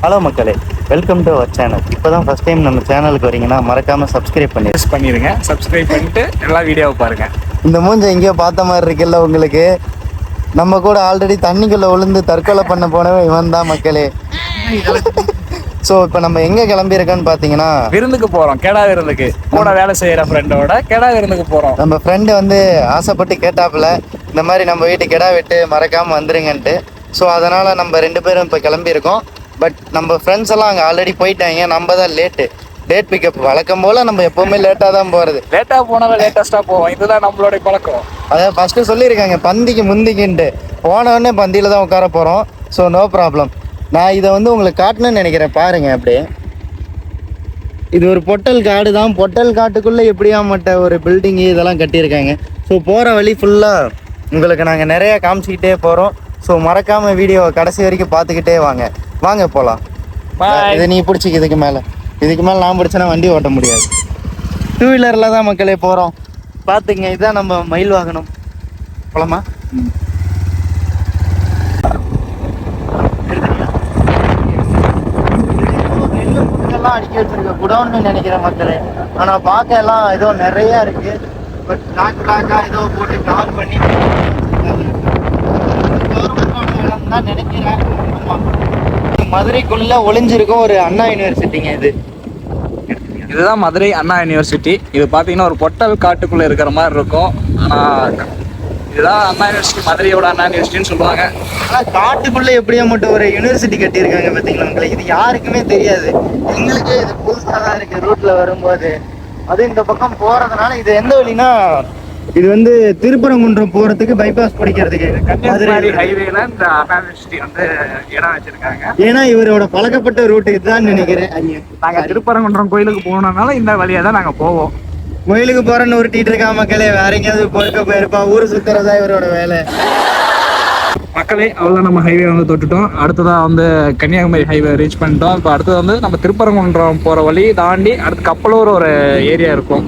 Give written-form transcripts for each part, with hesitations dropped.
Hello மக்களே, welcome to our channel. இப்போ தான் ஃபஸ்ட் டைம் நம்ம சேனலுக்கு வரீங்கன்னா மறக்காமல் சப்ஸ்கிரைப் பண்ணிடுங்க. சப்ஸ்கிரைப் பண்ணிட்டு எல்லா வீடியோவை பாருங்கள். இந்த மூஞ்சை எங்கேயோ பார்த்த மாதிரி இருக்குல்ல உங்களுக்கு? நம்ம கூட ஆல்ரெடி தண்ணிக்குள்ளே விழுந்து தற்கொலை பண்ண போனவன் இவன் தான் மக்களே. ஸோ இப்போ நம்ம எங்கே கிளம்பியிருக்கோன்னு பார்த்தீங்கன்னா விருந்துக்கு போகிறோம். கெடா விருந்துக்கு கூட வேலை செய்கிற ஃப்ரெண்டோட கெடா விருந்துக்கு போகிறோம். நம்ம ஃப்ரெண்டு வந்து ஆசைப்பட்டு கேட்டாப்புல இந்த மாதிரி நம்ம வீட்டு கெடா விட்டு மறக்காமல் வந்துருங்கன்ட்டு. ஸோ அதனால் நம்ம 2 பேரும் இப்போ கிளம்பியிருக்கோம். பட் நம்ம ஃப்ரெண்ட்ஸ் எல்லாம் அங்கே ஆல்ரெடி போயிட்டாங்க. நம்ம தான் டேட் பிக்கப். வழக்கம் போல் நம்ம எப்போவுமே லேட்டாக தான் போகிறது. லேட்டாக போனவன் லேட்டஸ்ட்டாக போவோம். இதுதான் நம்மளுடைய பழக்கம். அதாவது ஃபஸ்ட்டு சொல்லியிருக்காங்க பந்திக்கு முந்திக்கின்ட்டு. போனவொடனே பந்தியில் தான் உட்கார போகிறோம். So no problem. நான் இதை வந்து உங்களுக்கு காட்டணும்னு நினைக்கிறேன். பாருங்கள் அப்படியே. இது ஒரு பொட்டல் காடு தான். பொட்டல் காட்டுக்குள்ளே எப்படியாமட்ட ஒரு பில்டிங்கு இதெல்லாம் கட்டியிருக்காங்க. ஸோ போகிற வழி ஃபுல்லாக உங்களுக்கு நாங்கள் நிறையா காமிச்சிக்கிட்டே போகிறோம். ஸோ மறக்காமல் வீடியோவை கடைசி வரைக்கும் பார்த்துக்கிட்டே வாங்க போகலாம். இதை நீ பிடிச்சிக்க. இதுக்கு மேலே நான் பிடிச்சேன்னா வண்டி ஓட்ட முடியாது. 2 வீலரில் தான் மக்களே போகிறோம். பார்த்துங்க, இதுதான் நம்ம மயில் வாகனம். போலாமா? எல்லாம் அடிக்க வச்சிருக்க குடோன்னு நினைக்கிறேன் மக்களே. ஆனால் பார்க்க எல்லாம் ஏதோ நிறையா இருக்குது. பட் பிளாக்காக ஏதோ போட்டு கவர் பண்ணி தான் நினைக்கிறேன். மதுரைக்குள்ள ஒளிஞ்சிருக்கும் ஒரு அண்ணா யூனிவர்சிட்டிங்க இதுதான் மதுரை அண்ணா யூனிவர்சிட்டி. இது பார்த்தீங்கன்னா ஒரு பொட்டல் காட்டுக்குள்ளே இருக்கிற மாதிரி இருக்கும். ஆனால் இதுதான் அண்ணா யூனிவர்சிட்டி, மதுரையோட அண்ணா யூனிவர்சிட்டின்னு சொல்லுவாங்க. ஆனால் காட்டுக்குள்ளே எப்படியோ மட்டும் ஒரு யூனிவர்சிட்டி கட்டியிருக்காங்க பார்த்தீங்களா உங்களுக்கு? இது யாருக்குமே தெரியாது. எங்களுக்கே இது புதுசாக தான் இருக்குது ரூட்டில் வரும்போது. அது இந்த பக்கம் போகிறதுனால இது எந்த வழினா, இது வந்து திருப்பரங்குன்றம் போறதுக்கு பைபாஸ் பிடிக்கிறதுக்கு கன்னியாகுமரி ஹைவேல இந்த அண்ணா யூனிவர்சிட்டி வந்து இடம் வச்சிருக்காங்க. ஏன்னா இவரோட பழக்கப்பட்ட ரூட் இதுதான் நினைக்கிறேன். நாங்க திருப்பரங்குன்றம் கோயிலுக்கு போனோம்னால இந்த வழியா தான் நாங்க போவோம். கோயிலுக்கு போறேன்னு உருட்டிட்டு இருக்கா மக்களே. வேற எங்கேயாவது பொறுக்க போயிருப்பா. ஊர் சுத்துறதா இவரோட வேலை. மக்களே, அவ்வளோதான். நம்ம ஹைவே வந்து தொட்டுட்டோம். அடுத்ததான் வந்து கன்னியாகுமரி ஹைவே ரீச் பண்ணிட்டோம். இப்போ அடுத்தது வந்து நம்ம திருப்பரங்குன்றம் போகிற வழி தாண்டி அடுத்து கப்பலூர் ஒரு ஏரியா இருக்கும்.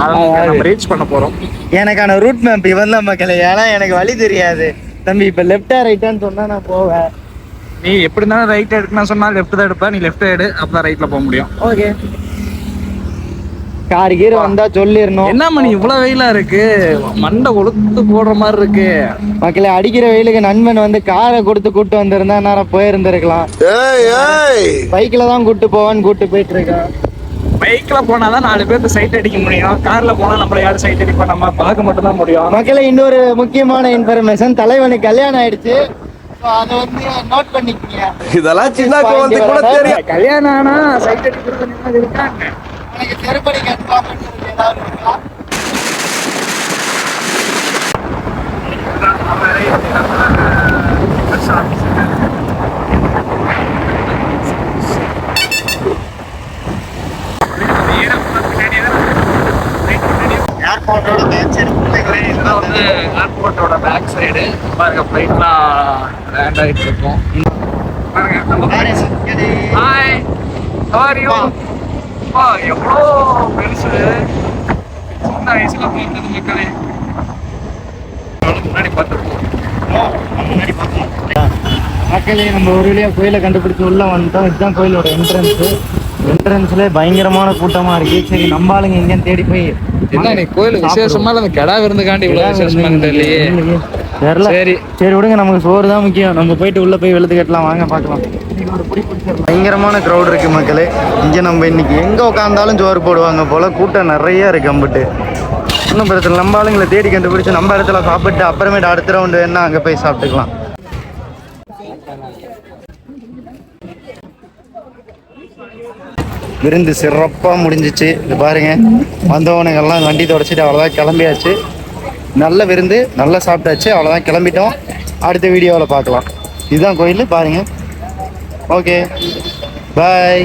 அதை நம்ம ரீச் பண்ண போகிறோம். எனக்கான ரூட் மேப் இவன் தான் மக்களே. ஏன்னா எனக்கு வழி தெரியாது தம்பி. இப்போ லெஃப்டா ரைட்டான்னு சொன்னால் நான் போவேன். நீ எப்படி இருந்தாலும் ரைட் எடுக்கணும்னு சொன்னால் லெஃப்ட் தான் எடுப்பேன். நீ லெஃப்ட் எடு, அப்போ தான் ரைட்டில் போக முடியும். ஓகே. கார் கீரை வந்தா சொல்லிடணும். என்ன மணி இவ்வளவு வெயிலா இருக்கு? மண்டை கொளுத்து போடுற மாதிரி இருக்கு மக்களே. அடிக்கிற வெயிலுக்கு நண்பன் வந்து காரை கொடுத்து கூட்டு வந்திருந்தா நேரம் போயிருந்திருக்கலாம். பைக்ல தான் கூட்டு போவான்னு கூட்டு போயிட்டு இருக்கான். பைக்ல போனாதான் 4 பேருக்கு சைட் அடிக்க முடியும். கார்ல போனா நம்மள யாரும் சைட் அடிப்பா, நம்ம பார்க்க மட்டும் தான் முடியும். மக்களே, இன்னொரு முக்கியமான இன்ஃபர்மேஷன். தலைவனுக்கு கல்யாணம் ஆயிடுச்சு. அதை வந்து நோட் பண்ணிக்கீங்க. இதெல்லாம் சின்ன குழந்தை கூட தெரியும். கல்யாணம் ஆனா சைட் அடிக்கிறது இருக்காங்க. எனக்கு செருப்படி கன்ஃபார்ம் பண்ணிருக்கு. ஏதாவது இருக்கா? ஏர்போர்ட்டோட பேக் சைடு. இதுதான் வந்து ஏர்போர்ட்டோட பேக் சைடு. பாருங்க, ஃப்ளைட்லாம் லேண்ட் ஆகிட்டு இருக்கோம். Hi, how are you? எவ்வளோ பெருசு. சின்ன வயசுல பார்த்தது மக்களே. முன்னாடி பார்த்துருக்கோம். மக்களே, நம்ம ஒரு வழியா கோயிலை கண்டுபிடிச்சு உள்ள வந்துட்டோம். இதுதான் கோயிலோட என்ட்ரன்ஸ்ல பயங்கரமான கூட்டமா இருக்கு. சரி, நம்ம ஆளுங்க எங்கேன்னு தேடி போய் என்ன நீ கோயில் விசேஷமா இல்லை? அந்த கெடா விருந்துக்காண்டி இவ்வளோ விசேஷமா தெரியலையே. சரி விடுங்க, நமக்கு சோறு தான் முக்கியம். நம்ம போயிட்டு உள்ள போய் வெளுத்து கட்டலாம். வாங்க பார்க்கலாம். பயங்கரமான க்ரௌட் இருக்கு மக்களே. இங்க நம்ம இன்னைக்கு எங்க உட்காந்தாலும் சோறு போடுவாங்க போல. கூட்டம் நிறைய இருக்கு. அம்பிட்டு இன்னும் பிரச்சனை. நம்ம ஆளுங்களை தேடி கண்டுபிடிச்சு நம்ம இடத்துல சாப்பிட்டு அப்புறமேட்டு அடுத்த ரவுண்டு வேணா அங்கே போய் சாப்பிட்டுக்கலாம். விருந்து சிறப்பாக முடிஞ்சிச்சு. இது பாருங்க, வந்தவனுங்கெல்லாம் வண்டி தொடச்சிட்டு அவ்வளோதான் கிளம்பியாச்சு. நல்ல விருந்து, நல்லா சாப்பிட்டாச்சு. அவ்வளோதான் கிளம்பிட்டோம். அடுத்த வீடியோவில் பார்க்கலாம். இதுதான் கோயில் பாருங்க. ஓகே, பாய்.